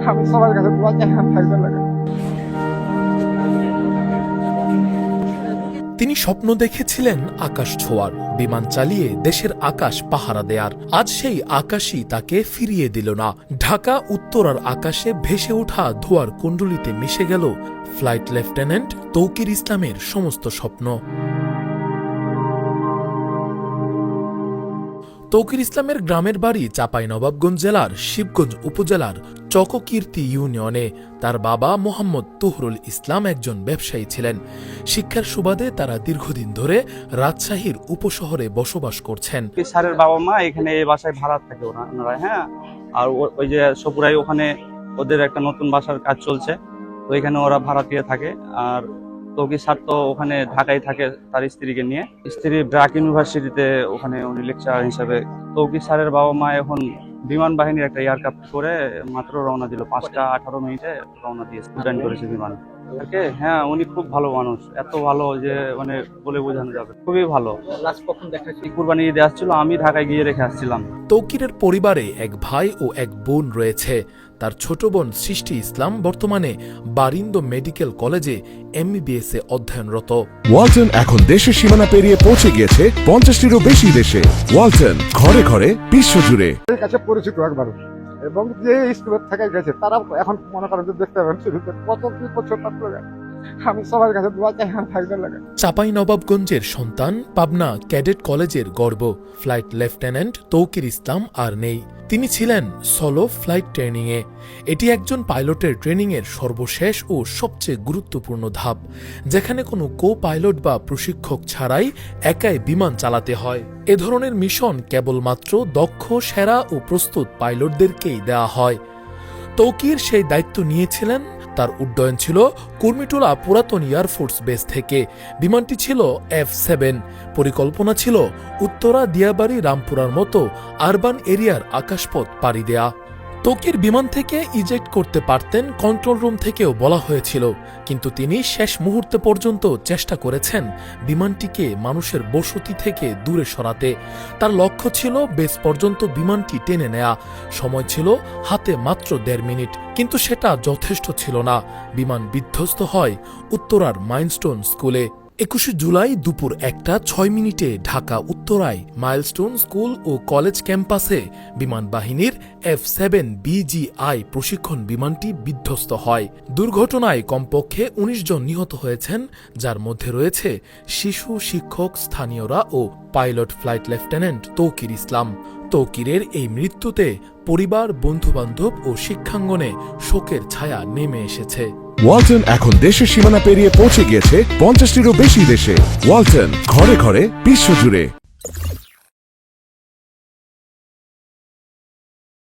আমি সবার কাছে দোয়া চাই থাকবে লাগে। তিনি স্বপ্ন দেখেছিলেন আকাশ ছোঁয়ার, বিমান চালিয়ে দেশের আকাশ পাহারা দেয়ার। আজ সেই আকাশই তাকে ফিরিয়ে দিল না। ঢাকা উত্তরার আকাশে ভেসে ওঠা ধোঁয়ার কুণ্ডলিতে মিশে গেল ফ্লাইট লেফটেন্যান্ট তৌকির ইসলামের সমস্ত স্বপ্ন। তৌকির ইসলামের গ্রামের বাড়ি চাঁপাইনবাবগঞ্জ জেলার শিবগঞ্জ উপজেলার চককীর্তি ইউনিয়নে। তার বাবা মোহাম্মদ তুহরুল ইসলাম একজন ব্যবসায়ী ছিলেন। শিক্ষার সুবাদে তারা দীর্ঘদিন ধরে রাজশাহীর উপশহরে বসবাস করছেন। স্যারের বাবা মা এখানে এই বাসায় ভাড়া থাকে ওনারা, হ্যাঁ। আর ওই যে সপুরাই ওখানে ওদের একটা নতুন বাসার কাজ চলছে, তো এখানে ওরা ভাড়া দিয়ে থাকে। আর তৌকির স্যার তো ওখানে ঢাকায় থাকে তার স্ত্রীকে নিয়ে। স্ত্রী ব্র্যাক ইউনিভার্সিটিতে ওখানে উনি লেকচারার হিসাবে। তৌকির স্যারের বাবা মা এখন বিমান বাহিনীর একটা এয়ারক্রাফট করে মাত্র রওনা দিল, 5টা 18 মিনিটে রওনা দিয়ে স্টুডেন্ট করেছে বিমান। হ্যাঁ, উনি খুব ভালো মানুষ, এত ভালো যে মানে বলে বোঝানো যাবে, খুবই ভালো। কুরবানি ঈদে আসছিল, আমি ঢাকায় গিয়ে রেখে আসছিলাম। তৌকিরের পরিবারে এক ভাই ও এক বোন রয়েছে। তার ছোট বোন সৃষ্টি ইসলাম বর্তমানে বারিন্দ মেডিকেল কলেজে MBBS এ অধ্যয়নরত। ওয়ালটন এখন দেশের সীমানা পেরিয়ে পৌঁছে গিয়েছে 50টিরও বেশি দেশে। ওয়ালটন, ঘরে ঘরে বিশ্বজুড়ে। এর কাছে পরিচিত একবার, এবং যে স্কুলের থেকে গেছে তারা এখন মনে করেন যে দেখতে পাবেন কত কি করছে তার লাগে। আমি সবার কাছে দোয়া চাই থাকবে লাগে। চাঁপাইনবাবগঞ্জের সন্তান, পাবনা ক্যাডেট কলেজের গর্ব। ফ্লাইট লেফটেন্যান্ট তৌকির ইসলাম আর নেই। তিনি ছিলেন সোলো ফ্লাইট ট্রেনিংয়ে। এটি একজন পাইলটের ট্রেনিংয়ের সর্বশেষ ও সবচেয়ে গুরুত্বপূর্ণ ধাপ, যেখানে কোনো কো পাইলট বা প্রশিক্ষক ছাড়াই একাই বিমান চালাতে হয়। এ ধরনের মিশন কেবলমাত্র দক্ষ, সেরা ও প্রস্তুত পাইলটদেরকেই দেওয়া হয়। তৌকির সেই দায়িত্ব নিয়েছিলেন। তার উড্ডয়ন ছিল কুর্মিটোলা পুরাতন এয়ারফোর্স বেস থেকে। বিমানটি ছিল F-7। পরিকল্পনা ছিল উত্তরা, দিয়াবাড়ি, রামপুরার মতো আরবান এরিয়ার আকাশপথ পাড়ি দেয়া। তৌকির বিমান থেকে ইজেক্ট করতে পারতেন, কন্ট্রোল রুম থেকেও বলা হয়েছিল, কিন্তু তিনি শেষ মুহূর্তে পর্যন্ত চেষ্টা করেছেন বিমানটিকে মানুষের বসতি থেকে দূরে সরাতে। তার লক্ষ্য ছিল বেস পর্যন্ত বিমানটি টেনে নেয়া। সময় ছিল হাতে মাত্র 1.5 মিনিট, কিন্তু সেটা যথেষ্ট ছিল না। বিমান বিধ্বস্ত হয় উত্তরার মাইলস্টোন স্কুলে। 21 জুলাই দুপুর 1টা 6 ঢাকা উত্তরায় মাইলস্টোন স্কুল ও কলেজ ক্যাম্পাসে বিমান বাহিনীর F-7 BGI প্রশিক্ষণ বিমানটি বিধ্বস্ত হয়। দুর্ঘটনায় কমপক্ষে 19 জন নিহত হয়েছেন, যার মধ্যে রয়েছে শিশু, শিক্ষক, স্থানীয়রা ও পাইলট ফ্লাইট লেফটেন্যান্ট তৌকির ইসলাম। তৌকিরের এই মৃত্যুতে পরিবার, বন্ধুবান্ধব ও শিক্ষাঙ্গনে শোকের ছায়া নেমে এসেছে। ওয়ালটন এখন দেশের সীমানা পেরিয়ে পৌঁছে গিয়েছে 50টিরও বেশি দেশে। ওয়ালটন, ঘরে ঘরে বিশ্বজুড়ে।